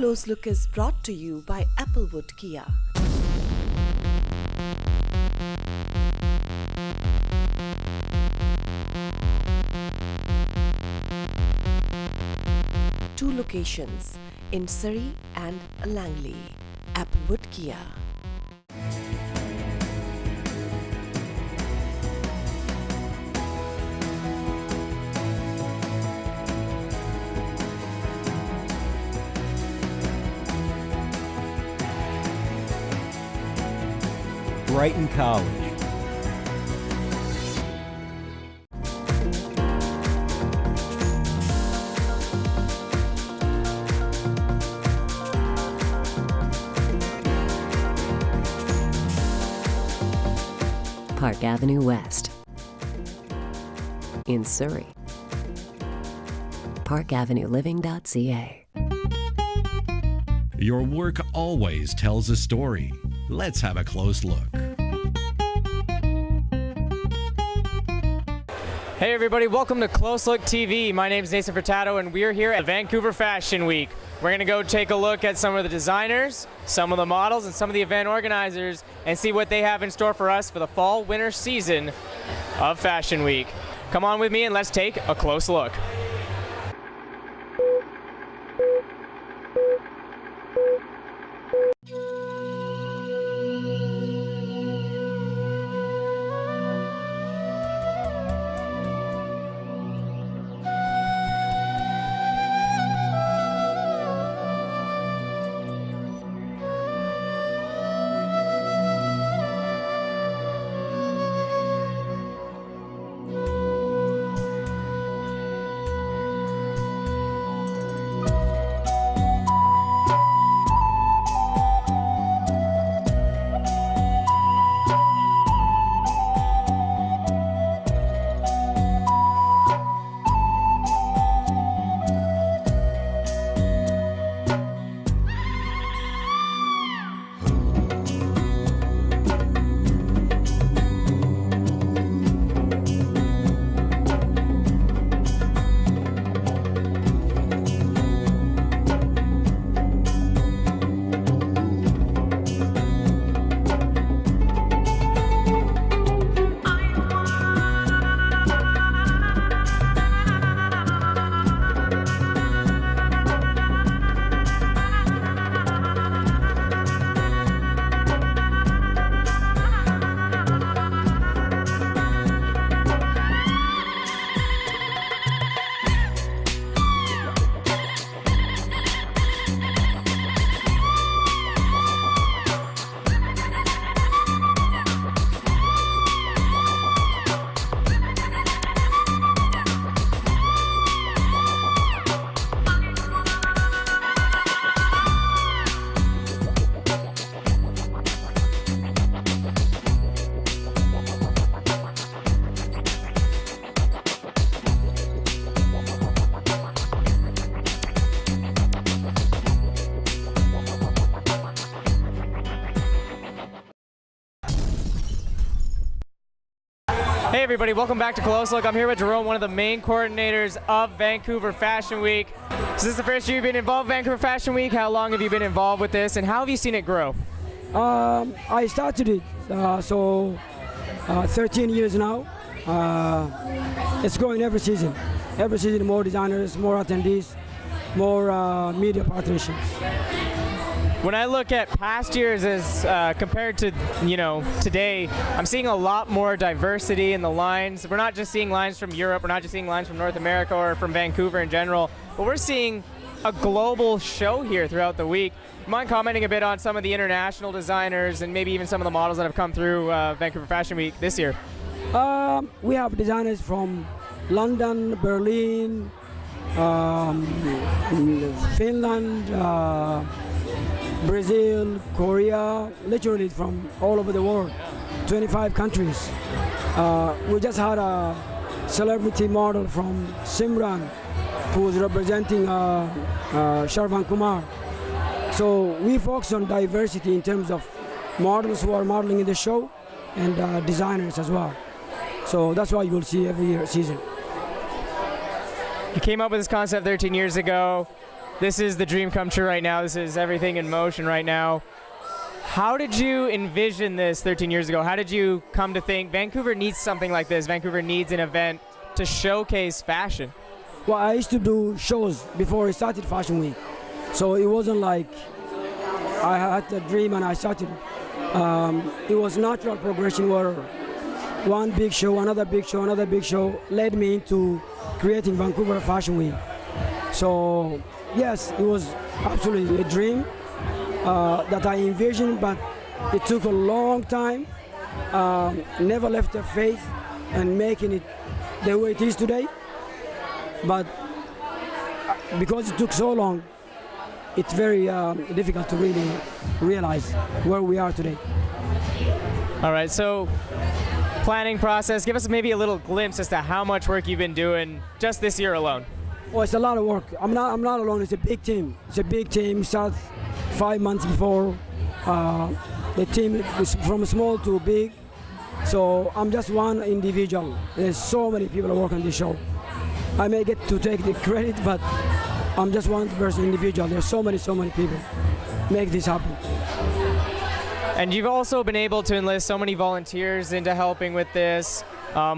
Close Look is brought to you by Applewood Kia. Two locations in Surrey and Langley. Applewood Kia. Brighton College. Park Avenue West. In Surrey. parkavenueliving.ca. Your work always tells a story. Let's have a close look. Hey everybody, welcome to Close Look TV. My name is Nathan Furtado and we're here at Vancouver Fashion Week. We're going to go take a look at some of the designers, some of the models, and some of the event organizers and see what they have in store for us for the fall-winter season of Fashion Week. Come on with me and let's take a close look. Hey everybody, welcome back to Close Look. I'm here with Jerome, one of the main coordinators of Vancouver Fashion Week. Is this the first year you've been involved in Vancouver Fashion Week? How long have you been involved with this and how have you seen it grow? I started it 13 years now. It's growing every season. Every season more designers, more attendees, more media partnerships. When I look at past years as compared to, today, I'm seeing a lot more diversity in the lines. We're not just seeing lines from Europe, we're not just seeing lines from North America or from Vancouver in general, but we're seeing a global show here throughout the week. Mind commenting a bit on some of the international designers and maybe even some of the models that have come through Vancouver Fashion Week this year? We have designers from London, Berlin, Finland, Brazil, Korea, literally from all over the world, 25 countries. We just had a celebrity model from Simran who was representing Sharvan Kumar. So we focus on diversity in terms of models who are modeling in the show and designers as well. So that's why you will see every season. You came up with this concept 13 years ago. this is the dream come true right now. This is everything in motion right now. How did you envision this 13 years ago? How did you come to think Vancouver needs something like this? Vancouver needs an event to showcase fashion. Well, I used to do shows before I started Fashion Week. So it wasn't like I had a dream and I started. It was natural progression where one big show, another big show, another big show led me into creating Vancouver Fashion Week. So yes, it was absolutely a dream that I envisioned, but it took a long time. Never left the faith and making it the way it is today. But because it took so long, it's very difficult to really realize where we are today. All right, so planning process, give us maybe a little glimpse as to how much work you've been doing just this year alone. Oh, it's a lot of work. I'm not alone. It's a big team. It's a big team. Starts 5 months before. The team is from small to big. So I'm just one individual. There's so many people who work on this show. I may get to take the credit, but I'm just one person, individual. There's so many people make this happen. And you've also been able to enlist so many volunteers into helping with this.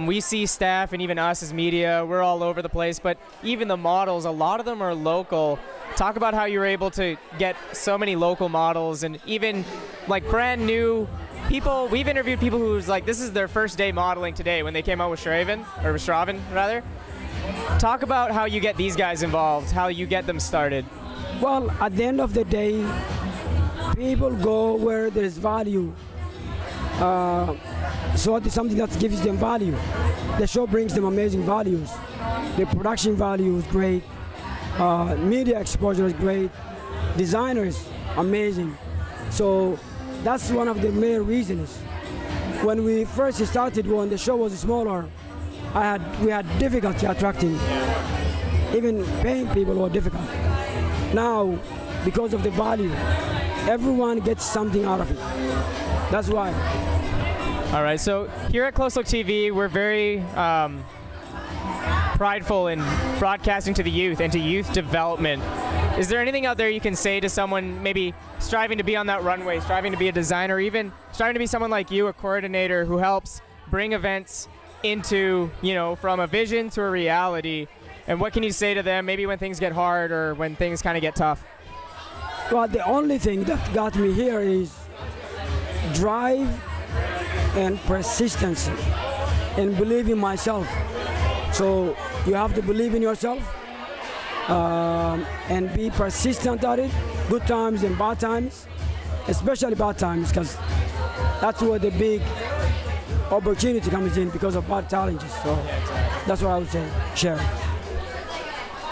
We see staff and even us as media, we're all over the place, but even the models, a lot of them are local. Talk about how you were able to get so many local models and even like brand new people. We've interviewed people who's like, this is their first day modeling today when they came out with Shravan rather. Talk about how you get these guys involved, how you get them started. Well, at the end of the day, people go where there's value. So it's something that gives them value. The show brings them amazing values. The production value is great. Media exposure is great. Designers, amazing. So that's one of the main reasons. When we first started, when the show was smaller, we had difficulty attracting. Even paying people were difficult. Now, because of the value, everyone gets something out of it. That's why. All right, so here at Close Look TV, we're very prideful in broadcasting to the youth and to youth development. Is there anything out there you can say to someone maybe striving to be on that runway, striving to be a designer, even striving to be someone like you, a coordinator who helps bring events into, from a vision to a reality? And what can you say to them maybe when things get hard or when things kind of get tough? Well, the only thing that got me here is drive and persistency and believe in myself. So you have to believe in yourself and be persistent at it, good times and bad times, especially bad times, because that's where the big opportunity comes in because of bad challenges. So that's what I would say, share.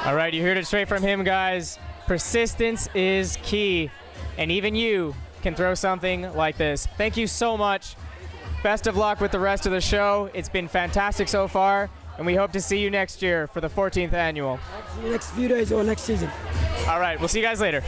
All right, you heard it straight from him, guys. Persistence is key, and even you can throw something like this. Thank you so much. Best of luck with the rest of the show. It's been fantastic so far, and we hope to see you next year for the 14th annual. See you next few days or next season. All right, we'll see you guys later.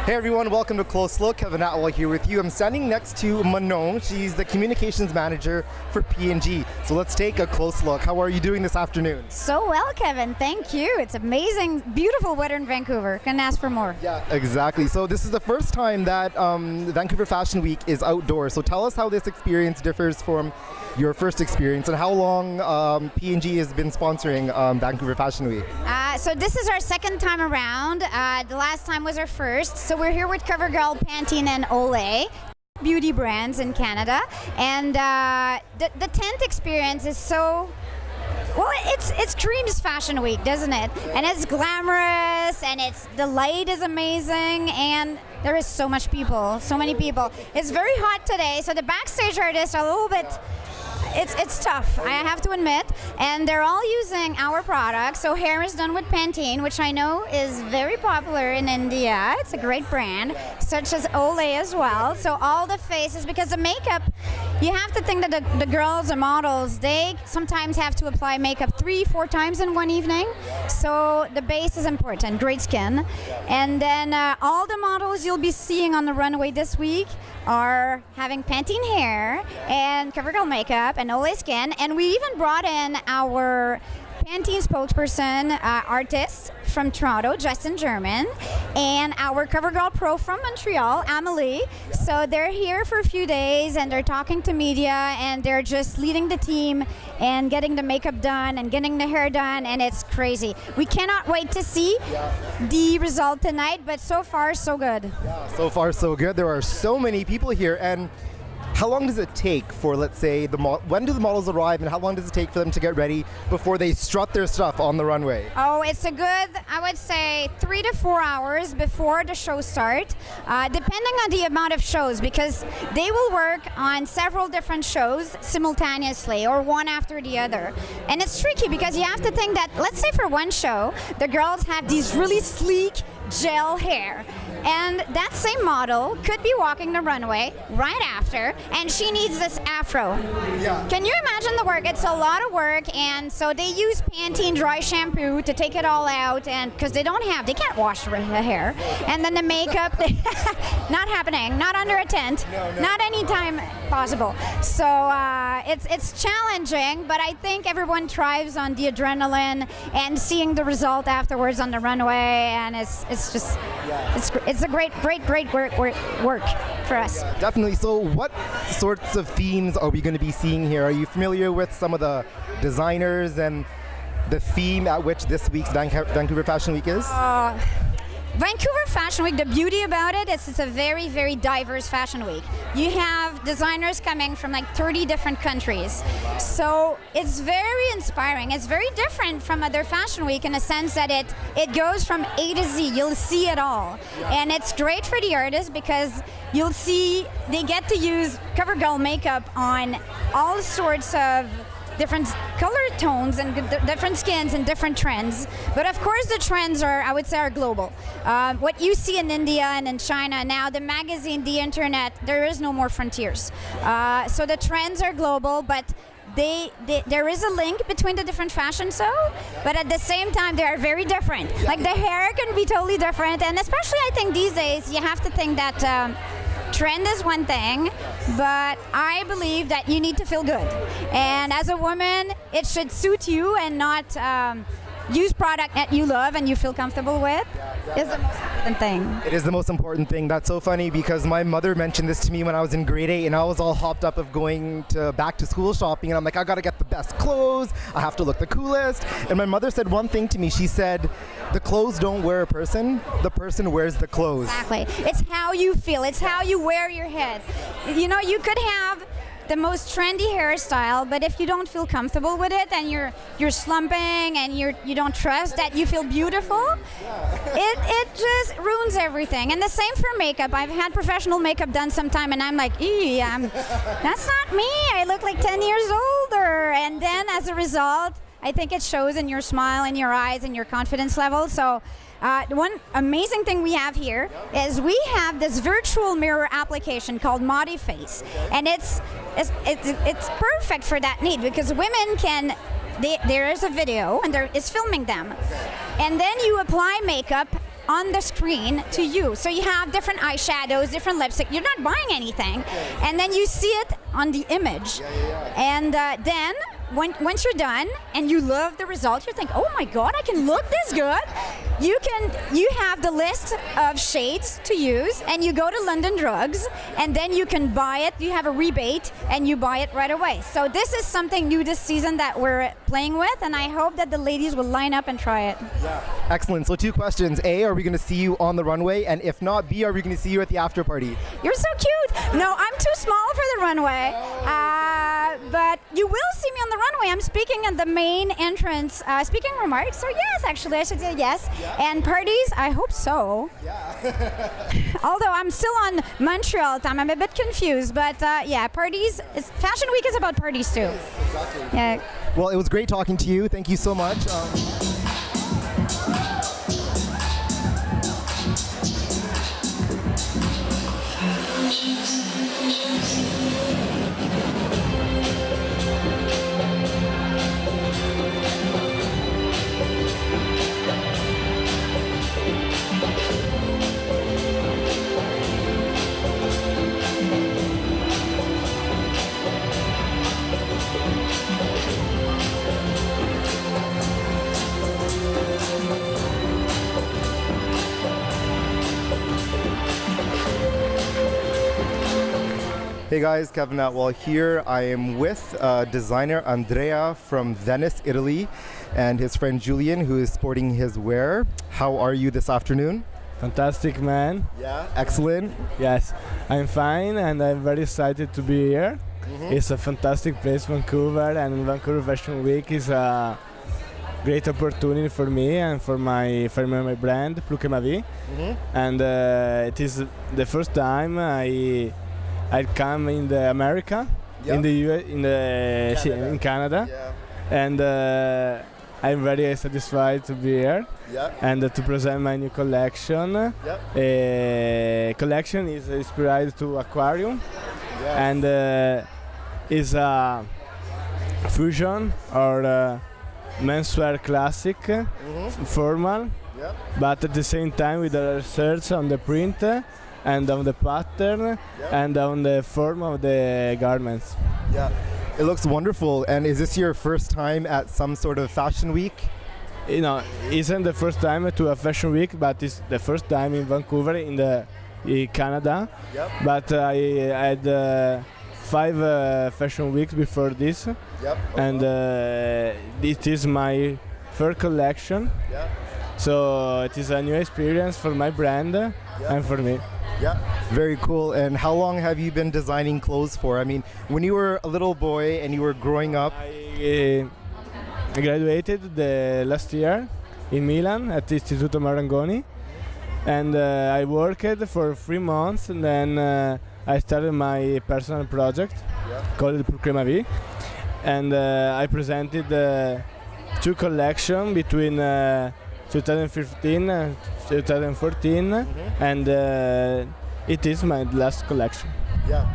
Hey everyone, welcome to Close Look. Kevin Atwell here with you. I'm standing next to Manon. She's the communications manager for P&G. So let's take a close look. How are you doing this afternoon? So well, Kevin. Thank you. It's amazing, beautiful weather in Vancouver. Couldn't ask for more. Yeah, exactly. So this is the first time that Vancouver Fashion Week is outdoors. So tell us how this experience differs from your first experience and how long P&G has been sponsoring Vancouver Fashion Week. So this is our second time around. The last time was our first. So we're here with CoverGirl, Pantene, and Olay, beauty brands in Canada. And the tent experience is so, well, it screams Fashion Week, doesn't it? And it's glamorous, and the light is amazing, and there is so many people. It's very hot today, so the backstage artists are a little bit, it's tough, I have to admit, and they're all using our products. So hair is done with Pantene, which I know is very popular in India. It's a great brand, such as Olay as well. So all the faces, because the makeup, you have to think that the girls and models, they sometimes have to apply makeup 3-4 times in one evening. So the base is important, great skin. And then all the models you'll be seeing on the runway this week are having Pantene hair and CoverGirl makeup and Olay skin. And we even brought in our Pantene spokesperson, artist from Toronto, Justin German, and our CoverGirl Pro from Montreal, Amelie. So they're here for a few days and they're talking to media and they're just leading the team and getting the makeup done and getting the hair done, and it's crazy. We cannot wait to see the result tonight, but so far so good. Yeah, so far so good. There are so many people here, and how long does it take for, let's say, when do the models arrive, and how long does it take for them to get ready before they strut their stuff on the runway? Oh, it's a good, I would say, 3 to 4 hours before the show starts, depending on the amount of shows, because they will work on several different shows simultaneously or one after the other. And it's tricky because you have to think that, let's say for one show, the girls have these really sleek gel hair. And that same model could be walking the runway right after, and she needs this afro. Yeah. Can you imagine the work? It's a lot of work, and so they use Pantene dry shampoo to take it all out, and because they can't wash the hair. And then the makeup, not happening, not under a tent, not anytime possible. So it's challenging, but I think everyone thrives on the adrenaline and seeing the result afterwards on the runway, and it's just, it's a great work for us. Definitely. So what sorts of themes are we going to be seeing here? Are you familiar with some of the designers and the theme at which this week's Vancouver Fashion Week is? Vancouver Fashion Week, the beauty about it is it's a very, very diverse fashion week. You have designers coming from like 30 different countries. So it's very inspiring. It's very different from other fashion week in a sense that it goes from A to Z. You'll see it all. And it's great for the artists because you'll see they get to use CoverGirl makeup on all sorts of different color tones and different skins and different trends. But of course the trends I would say, are global. What you see in India and in China now, the magazine, the internet, there is no more frontiers. So the trends are global, but there is a link between the different fashion but at the same time they are very different. Like the hair can be totally different, and especially I think these days you have to think that trend is one thing, but I believe that you need to feel good. And as a woman, it should suit you and not use product that you love and you feel comfortable with. Is the most important thing. It is the most important thing. That's so funny because my mother mentioned this to me when I was in grade 8 and I was all hopped up of going to back to school shopping, and I'm like, I gotta get the best clothes, I have to look the coolest. And my mother said one thing to me. She said, the clothes don't wear a person, the person wears the clothes. Exactly. It's how you feel. It's how you wear your head. You know, you could have the most trendy hairstyle, but if you don't feel comfortable with it and you're slumping and you don't trust that you feel beautiful, it just ruins everything. And the same for makeup. I've had professional makeup done sometime and I'm like, that's not me. I look like 10 years older. And then as a result, I think it shows in your smile, in your eyes, and your confidence level. So one amazing thing we have here is we have this virtual mirror application called ModiFace, and it's perfect for that need because women can. There is a video and it's filming them, and then you apply makeup on the screen to you. So you have different eyeshadows, different lipstick. You're not buying anything, and then you see it on the image. And then once you're done and you love the result, you think, oh my God, I can look this good. You have the list of shades to use, and you go to London Drugs, and then you can buy it. You have a rebate, and you buy it right away. So this is something new this season that we're playing with, and I hope that the ladies will line up and try it. Excellent. So 2 questions. A, are we going to see you on the runway? And if not, B, are we going to see you at the after party? You're so cute. No, I'm too small for the runway. But you will see me on the runway. I'm speaking at the main entrance, speaking remarks. So yes, actually, I should say yes. And parties, I hope so. Although I'm still on Montreal time, I'm a bit confused. But yeah, parties. Fashion Week is about parties too. Exactly. Yeah. Well, it was great talking to you. Thank you so much. Hey guys, Kevin Atwell here. I am with designer Andrea from Venice, Italy, and his friend Julian, who is sporting his wear. How are you this afternoon? Fantastic, man. Yeah, excellent. Yes, I'm fine, and I'm very excited to be here. It's a fantastic place, Vancouver, and Vancouver Fashion Week is a great opportunity for me and for my brand, Plus que ma vie. And it is the first time I come in the America, in the US, in Canada, and I'm very satisfied to be here and to present my new collection. Collection is inspired to aquarium, and is a fusion or menswear classic, formal, but at the same time with a research on the print and on the pattern and on the form of the garments. Yeah, it looks wonderful. And is this your first time at some sort of fashion week? You know, isn't the first time to a fashion week, but it's the first time in Vancouver in Canada. But I had 5 fashion weeks before this, and it is my first collection. So it is a new experience for my brand and for me. Yeah, very cool. And how long have you been designing clothes for? I mean, when you were a little boy and you were growing up. I graduated the last year in Milan at Istituto Marangoni, and I worked for 3 months, and then I started my personal project called Plus que ma vie, and I presented 2 collections between 2015 and 2014, and it is my last collection. Yeah,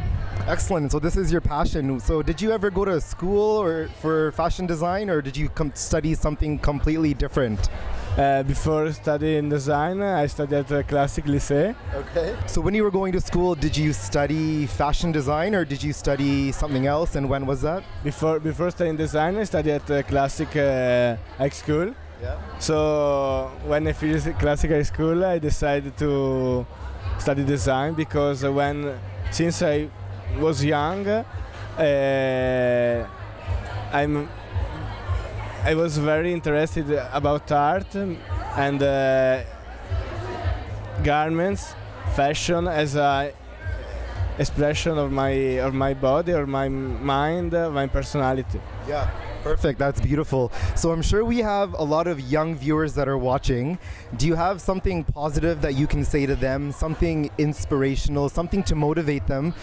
excellent. So this is your passion. So did you ever go to school or for fashion design, or did you study something completely different? Before studying design, I studied at a classic lycée. Okay. So when you were going to school, did you study fashion design or did you study something else, and when was that? Before studying design, I studied at a classic high school. So when I finished classic high school, I decided to study design because since I was young, I was very interested about art and garments, fashion as a expression of my body or my mind, my personality. Yeah. Perfect, that's beautiful. So I'm sure we have a lot of young viewers that are watching. Do you have something positive that you can say to them, something inspirational, something to motivate them?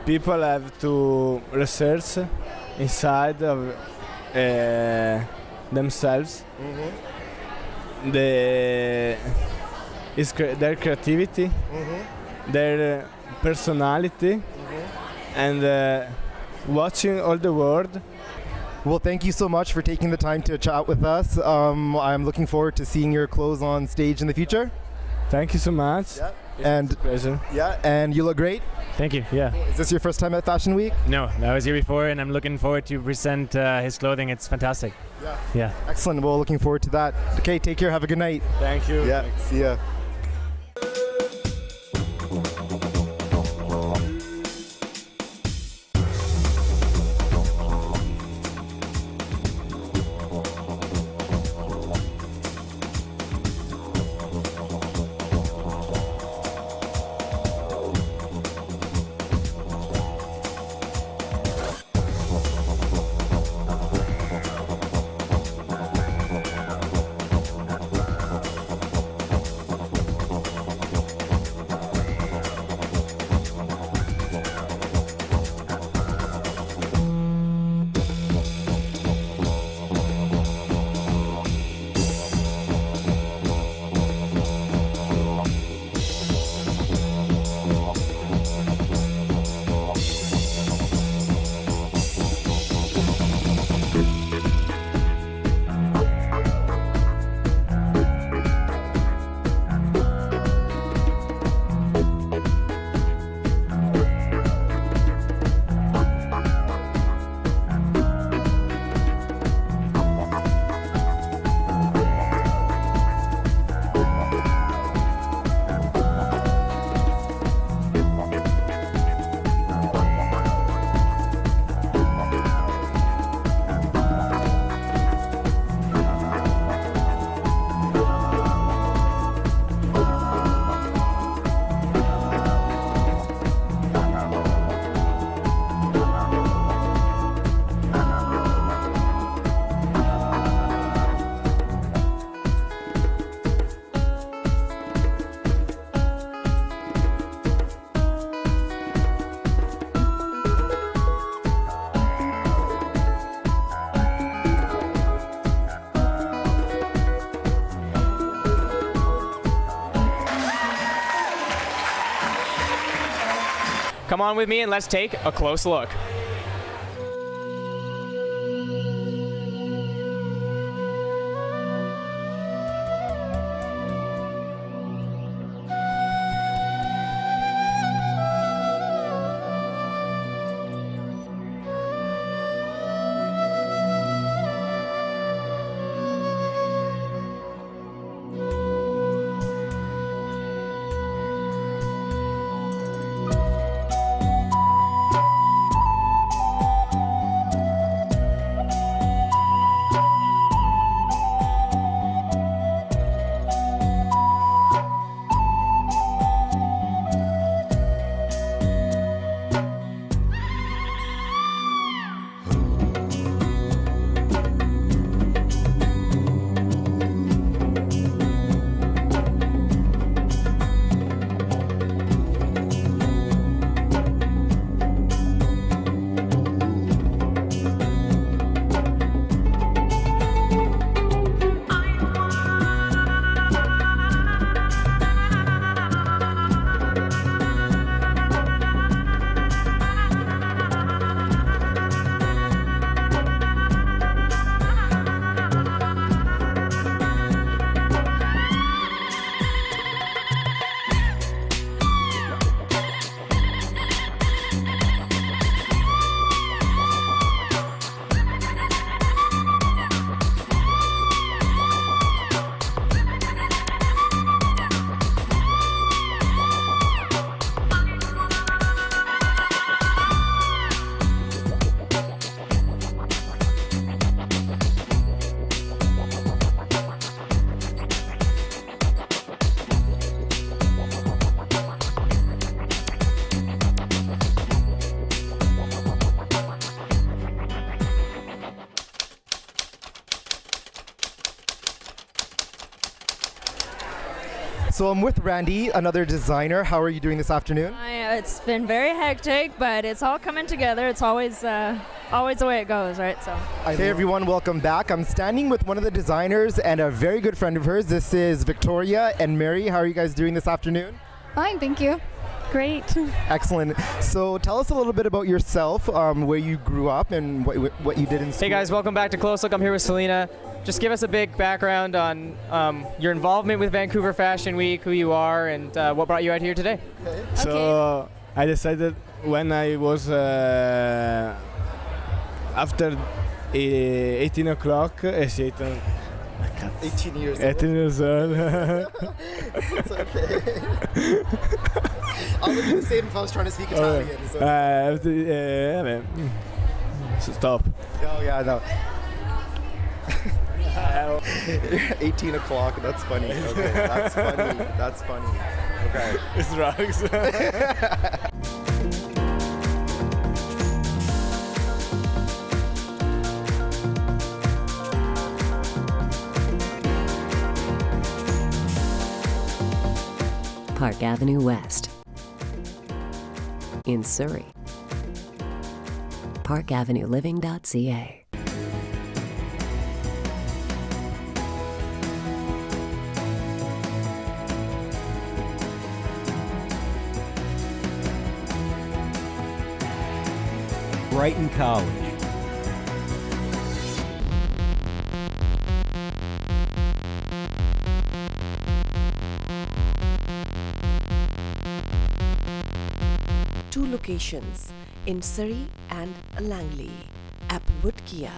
People have to research inside of themselves their creativity, their personality, and watching all the world Well, thank you so much for taking the time to chat with us. I'm looking forward to seeing your clothes on stage in the future. Thank you so much. Yeah. It's And a pleasure. yeah, and you look great. Thank you. Yeah. Is this your first time at Fashion Week? No, I was here before, and I'm looking forward to present his clothing. It's fantastic. Yeah. Yeah. Excellent. Well, looking forward to that. Okay, take care. Have a good night. Thank you. Yeah. See ya. Come on with me and let's take a close look. So I'm with Randy, another designer. How are you doing this afternoon? It's been very hectic, but it's all coming together. It's always the way it goes, right? So. Hey everyone, welcome back. I'm standing with one of the designers and a very good friend of hers. This is Victoria and Mary. How are you guys doing this afternoon? Fine, thank you. Great. Excellent. So tell us a little bit about yourself, where you grew up and what you did in school. Hey guys, welcome back to Close Look. I'm here with Selena. Just give us a big background on your involvement with Vancouver Fashion Week, who you are, and what brought you out here today. So I decided when I was after 18 o'clock, 18 years old. 18 years old. It's okay. I would do the same if I was trying to speak Italian. So. Stop. Oh yeah, no. 18 o'clock. That's funny. Okay, that's funny. That's funny. Okay. It's drugs. Park Avenue West. In Surrey. parkavenueliving.ca. Brighton College. Two locations in Surrey and Langley. Applewood Kia.